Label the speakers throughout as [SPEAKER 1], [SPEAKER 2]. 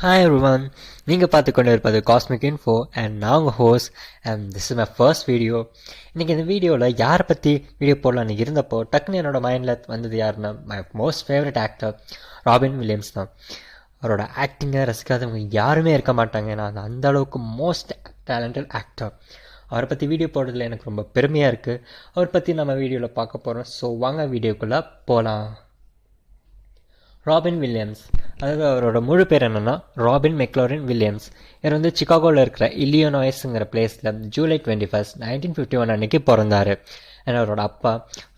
[SPEAKER 1] Hi everyone, நீங்கள் பார்த்து கொண்டு இருப்பது காஸ்மிக் இன்ஃபோ அண்ட் நான் உங்கள் host and this is my first video. இன்றைக்கி இந்த வீடியோவில் யாரை பற்றி வீடியோ போடலான்னு இருந்தப்போ டக்குன்னு என்னோடய மைண்டில் வந்தது யாருன்னா my most favourite actor robin Williams தான். அவரோட ஆக்டிங்கை ரசிக்காதவங்க யாருமே இருக்க மாட்டாங்க. நான் அந்த அளவுக்கு மோஸ்ட் டேலண்டட் ஆக்டர். அவரை பற்றி வீடியோ போடுறதுல எனக்கு ரொம்ப பெருமையாக இருக்குது. அவரை பற்றி நம்ம வீடியோவில் பார்க்க போகிறோம். ஸோ வாங்க வீடியோக்குள்ளே போகலாம். ராபின் வில்லியம்ஸ், அதாவது அவரோட முழு பேர் என்னென்னா ராபின் மெக்லாரின் வில்லியம்ஸ். இவர் வந்து சிகாகோவில் இருக்கிற இல்லியோனாய்ஸுங்கிற பிளேஸில் ஜூலை 21, 1951 அன்றைக்கி பிறந்தார். அண்ட் அவரோட அப்பா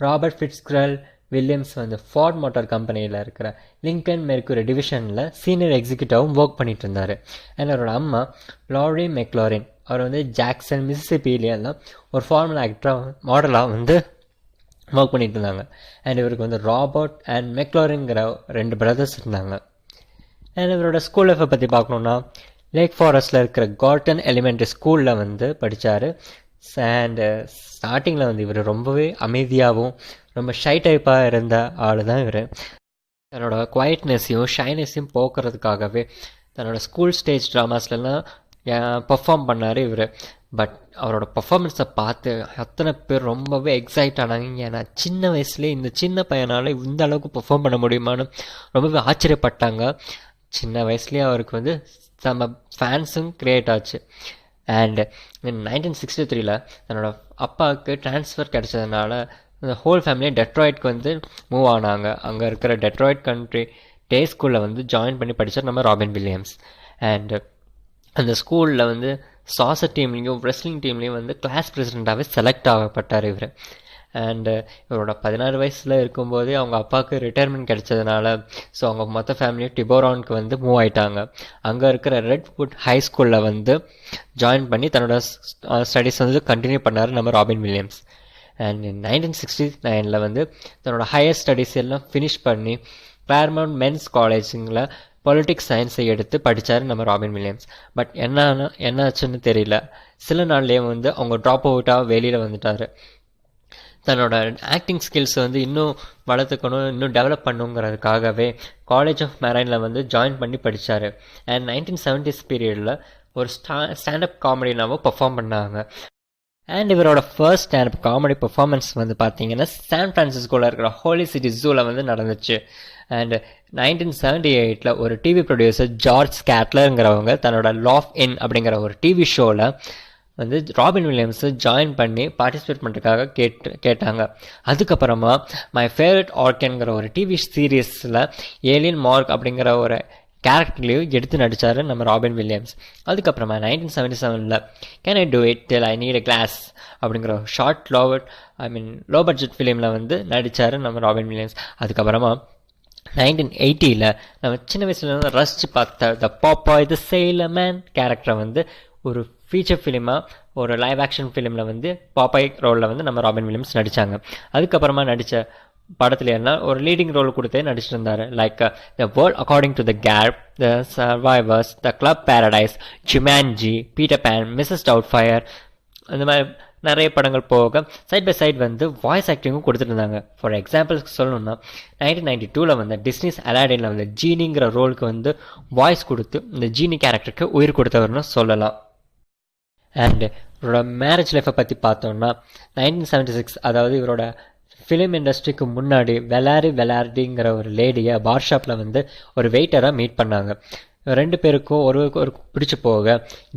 [SPEAKER 1] ராபர்ட் ஃபிட்ஸ்கிரல் வில்லியம்ஸ் வந்து ஃபார்ட் மோட்டார் கம்பெனியில் இருக்கிற லிங்கன் மெர்க்குரி டிவிஷனில் சீனியர் எக்ஸிக்யூட்டிவாகவும் ஒர்க் பண்ணிட்டு இருந்தார். அண்ட் அவரோட அம்மா லாரி மெக்லாரின், அவர் வந்து ஜாக்சன் மிசிசிபியிலாம் ஒரு ஃபார்மல் ஆக்டராக மாடலாக வந்து ஒர்க் பண்ணிட்டு இருந்தாங்க. அண்ட் இவருக்கு வந்து ராபர்ட் அண்ட் மெக்லாரின்ங்கிற 2 பிரதர்ஸ் இருந்தாங்க. அண்ட் இவரோட ஸ்கூல் லைஃப்பை பற்றி பார்க்கணுன்னா லேக் ஃபாரஸ்ட்டில் இருக்கிற கார்டன் எலிமெண்ட்ரி ஸ்கூலில் வந்து படித்தார். அண்டு ஸ்டார்டிங்கில் வந்து இவர் ரொம்பவே அமைதியாகவும் ரொம்ப ஷை டைப்பாக இருந்த ஆள் தான் இவர். தன்னோட குவைட்னஸையும் ஷைனஸையும் போக்குறதுக்காகவே தன்னோட ஸ்கூல் ஸ்டேஜ் ட்ராமாஸ்லாம் பர்ஃபார்ம் பண்ணார் இவர். பட் அவரோட பர்ஃபார்மன்ஸை பார்த்து அத்தனை பேர் ரொம்பவே எக்ஸைட் ஆனாங்க. ஏன்னா சின்ன வயசுலேயே இந்த சின்ன பையனால் இந்த அளவுக்கு பர்ஃபார்ம் பண்ண முடியுமான்னு ரொம்பவே ஆச்சரியப்பட்டாங்க. சின்ன வயசுலேயே அவருக்கு வந்து நம்ம ஃபேன்ஸும் க்ரியேட் ஆச்சு. அண்ட் 1963 தன்னோட அப்பாவுக்கு ட்ரான்ஸ்ஃபர் கிடைச்சதுனால அந்த ஹோல் ஃபேமிலியை டெட்ராய்ட்க்கு வந்து மூவ் ஆனாங்க. அங்கே இருக்கிற டெட்ராய்ட் கண்ட்ரி டே ஸ்கூலில் வந்து ஜாயின் பண்ணி படித்தார் நம்ம ராபின் வில்லியம்ஸ். அண்டு அந்த ஸ்கூலில் வந்து சாசர் டீம்லேயும் ரெஸ்லிங் டீம்லேயும் வந்து கிளாஸ் பிரசிடெண்ட்டாகவே செலக்ட் ஆகப்பட்டார் இவர். அண்டு இவரோட 16 வயசில் இருக்கும்போதே அவங்க அப்பாவுக்கு ரிட்டையர்மெண்ட் கிடைச்சதுனால ஸோ அவங்க மொத்த ஃபேமிலியும் டிபோரானுக்கு வந்து மூவ் ஆகிட்டாங்க. அங்கே இருக்கிற ரெட்வுட் ஹை ஸ்கூலில் வந்து ஜாயின் பண்ணி தன்னோட ஸ்டடீஸ் வந்து கண்டினியூ பண்ணார் நம்ம ராபின் வில்லியம்ஸ். அண்ட் 1969 வந்து தன்னோட ஹையர் ஸ்டடீஸ் எல்லாம் ஃபினிஷ் பண்ணி கிளார்மவுண்ட் மென்ஸ் காலேஜுங்களில் பொலிட்டிக்ஸ் சயின்ஸை எடுத்து படித்தார் நம்ம ராபின் வில்லியம்ஸ். பட் என்னாச்சுன்னு தெரியல, சில நாள்லேயே வந்து அவங்க ட்ராப் அவுட்டாக வெளியில் வந்துட்டார். தன்னோட ஆக்டிங் ஸ்கில்ஸ் வந்து இன்னும் வளர்த்துக்கணும், இன்னும் டெவலப் பண்ணுங்கிறதுக்காகவே காலேஜ் ஆஃப் மெரைனில் வந்து ஜாயின் பண்ணி படித்தார். அண்ட் 1970s பீரியடில் ஒரு ஸ்டாண்டப் காமெடினாவும் பர்ஃபார்ம் பண்ணாங்க. அண்ட் இவரோட ஃபர்ஸ்ட் ஸ்டாண்டப் காமெடி பர்ஃபார்மன்ஸ் வந்து பார்த்தீங்கன்னா சான் ஃப்ரான்சிஸ்கோவில் இருக்கிற ஹோலி சிட்டி ஜூவில் வந்து நடந்துச்சு. அண்ட் 1978 ஒரு டிவி ப்ரொடியூசர் ஜார்ஜ் ஸ்கேட்லருங்கிறவங்க தன்னோட லாஃப் இன் அப்படிங்கிற ஒரு டிவி ஷோவில் வந்து ராபின் வில்லியம்ஸை ஜாயின் பண்ணி பார்ட்டிசிபேட் பண்ணுறதுக்காக கேட்டாங்க. அதுக்கப்புறமா மை ஃபேவரட் ஆர்கன்கிற ஒரு டிவி சீரீஸில் ஏலியன் மார்க் அப்படிங்கிற ஒரு கேரக்டர்லேயும் எடுத்து நடித்தார் நம்ம ராபின் வில்லியம்ஸ். அதுக்கப்புறமா 1977 can I do it till I need a glass அப்படிங்கிற ஷார்ட் லோ பட்ஜெட் ஃபிலிமில் வந்து நடித்தார் நம்ம ராபின் வில்லியம்ஸ். அதுக்கப்புறமா 1980 நம்ம சின்ன வயசுல ரசித்து பார்த்த த பாப்பாய் த சேலர் மேன் கேரக்டரை வந்து ஒரு ஃபீச்சர் ஃபிலிமாக ஒரு லைவ் ஆக்ஷன் ஃபிலிமில் வந்து பாப்பாய் ரோலில் வந்து நம்ம ராபின் வில்லியம்ஸ் நடித்தாங்க. அதுக்கப்புறமா நடித்த படத்துல என்ன ஒரு லீடிங் ரோல் கொடுத்தே நடிச்சிருந்தாரு. Like the World According to the Garp, the Survivors, the Club Paradise, Jumanji, Peter Pan, Mrs Doubtfire, அந்த மாதிரி நிறைய படங்கள் போக சைட் பை சைட் வந்து வாய்ஸ் ஆக்டிங்கும் கொடுத்துட்டு இருந்தாங்க. ஃபார் எக்ஸாம்பிள்ஸ்க்கு சொல்லணும்னா 1992 வந்து டிஸ்னிஸ் அலாடினில் வந்து ஜீனிங்கிற ரோலுக்கு வந்து வாய்ஸ் கொடுத்து இந்த ஜீனி கேரக்டருக்கு உயிர் கொடுத்தவர்னு சொல்லலாம். அண்ட் இவரோட மேரேஜ் லைஃப்பை பற்றி பார்த்தோம்னா 1976, அதாவது இவரோட ஃபிலிம் இண்டஸ்ட்ரிக்கு முன்னாடி வெலாரிங்கிற ஒரு லேடியை பார் ஷாப்பில் வந்து ஒரு வெயிட்டராக மீட் பண்ணாங்க. 2 பேருக்கும் ஒரு பிடிச்சி போக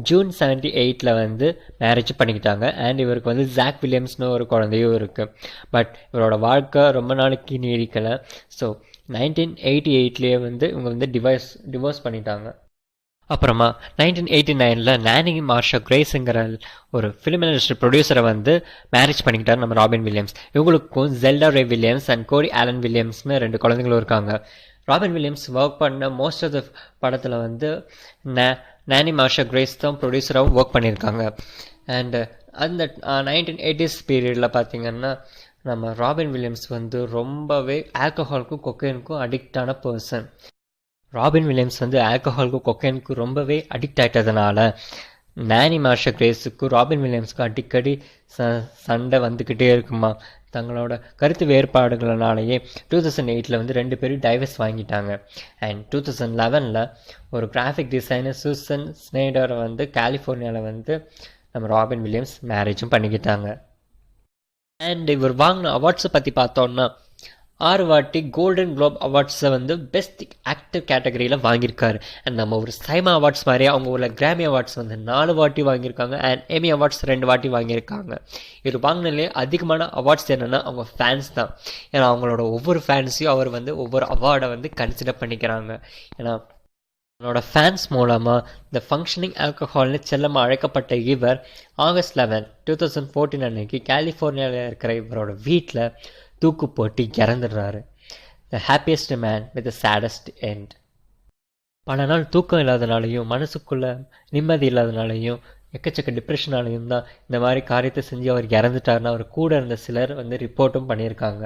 [SPEAKER 1] ஜூன் 1978 வந்து மேரேஜ் பண்ணிக்கிட்டாங்க. அண்ட் இவருக்கு வந்து ஜாக் வில்லியம்ஸ்னு ஒரு குழந்தையும் இருக்குது. பட் இவரோட வாழ்க்கை ரொம்ப நாளைக்கு நீடிக்கலை. ஸோ 1988 வந்து இவங்க வந்து டிவோர்ஸ் பண்ணிட்டாங்க. அப்புறமா 1989 நானி மார்ஷா கிரேஸுங்கிற ஒரு ஃபிலிம் இண்டஸ்ட்ரி ப்ரொடியூசரை வந்து மேரேஜ் பண்ணிக்கிட்டார் நம்ம ராபின் வில்லியம்ஸ். இவங்களுக்கும் ஜெல்டா ரே வில்லியம்ஸ் அண்ட் கோரி ஆலன் வில்லியம்ஸ்னு 2 குழந்தைங்களும் இருக்காங்க. ராபின் வில்லியம்ஸ் ஒர்க் பண்ண மோஸ்ட் ஆஃப் த படத்தில் வந்து நானி மார்ஷா கிரேஸ் தான் ப்ரொடியூசராகவும் ஒர்க் பண்ணியிருக்காங்க. அண்டு அந்த 1980s பீரியடில் பார்த்திங்கன்னா நம்ம ராபின் வில்லியம்ஸ் வந்து ரொம்பவே ஆல்கஹாலுக்கும் கொக்கைனுக்கும் அடிக்டான பர்சன். ராபின் வில்லியம்ஸ் வந்து ஆல்கஹாலுக்கும் கொக்கைனுக்கும் ரொம்பவே அடிக்ட் ஆகிட்டதுனால நானி மார்ஷா கிரேஸுக்கும் ராபின் வில்லியம்ஸுக்கும் அடிக்கடி சண்டை வந்துக்கிட்டே இருக்குமா. தங்களோட கருத்து வேறுபாடுகளினாலேயே 2008 வந்து 2 பேரும் டைவர்ஸ் வாங்கிட்டாங்க. அண்ட் 2011 ஒரு கிராஃபிக் டிசைனர் சூசன் ஸ்னேடரை வந்து கலிஃபோர்னியாவில் வந்து நம்ம ராபின் வில்லியம்ஸ் மேரேஜும் பண்ணிக்கிட்டாங்க. அண்ட் இவர் வாங்கின அவார்ட்ஸை பற்றி பார்த்தோன்னா 6 வாட்டி கோல்டன் குளோப் அவார்ட்ஸை வந்து பெஸ்ட் ஆக்டர் கேட்டகரியில் வாங்கியிருக்காரு. அண்ட் நம்ம ஒரு சைமா அவார்ட்ஸ் மாதிரியே அவங்க உள்ள கிராமி அவார்ட்ஸ் வந்து 4 வாட்டி வாங்கியிருக்காங்க. அண்ட் எமி அவார்ட்ஸ் 2 வாட்டி வாங்கியிருக்காங்க. இவர் வாங்கினாலே அதிகமான அவார்ட்ஸ் என்னென்னா அவங்க ஃபேன்ஸ் தான். ஏன்னா அவங்களோட ஒவ்வொரு ஃபேன்ஸையும் அவர் வந்து ஒவ்வொரு அவார்டை வந்து கன்சிடர் பண்ணிக்கிறாங்க. ஏன்னா அவனோட ஃபேன்ஸ் மூலமாக இந்த ஃபங்க்ஷனிங் ஆல்கஹால்னு செல்லமாக அழைக்கப்பட்ட இவர் ஆகஸ்ட் 11, 2014 அன்னைக்கு கலிஃபோர்னியாவில் இருக்கிற இவரோட வீட்டில் தூக்கு போட்டு இறந்துடுறாரு. The happiest man with the saddest end. பல நாள் தூக்கம் இல்லாதனாலையும் மனசுக்குள்ள நிம்மதி இல்லாதனாலையும் எக்கச்சக்க டிப்ரெஷனாலையும் தான் இந்த மாதிரி காரியத்தை செஞ்சு அவர் இறந்துட்டாருன்னு அவர் கூட இருந்த சிலர் வந்து ரிப்போர்ட்டும் பண்ணியிருக்காங்க.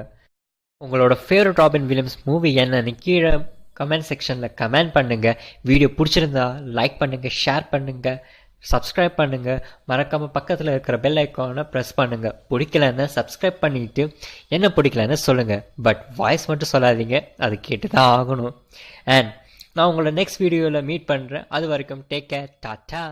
[SPEAKER 1] உங்களோட ஃபேவரட் ராபின் வில்லியம்ஸ் மூவி என்னன்னு கீழே கமெண்ட் செக்ஷனில் கமெண்ட் பண்ணுங்கள். வீடியோ பிடிச்சிருந்தா லைக் பண்ணுங்கள், ஷேர் பண்ணுங்கள், சப்ஸ்கிரைப் பண்ணுங்கள். மறக்காமல் பக்கத்தில் இருக்கிற பெல் ஐக்கானை ப்ரெஸ் பண்ணுங்கள். பிடிக்கலன்னா சப்ஸ்கிரைப் பண்ணிவிட்டு என்ன பிடிக்கலன்னு சொல்லுங்கள். பட் வாய்ஸ் மட்டும் சொல்லாதீங்க, அது கேட்டு தான் ஆகணும். அண்ட் நான் உங்களை நெக்ஸ்ட் வீடியோவில் மீட் பண்ணுறேன். அது வரைக்கும் டேக் கேர், டாட்டா.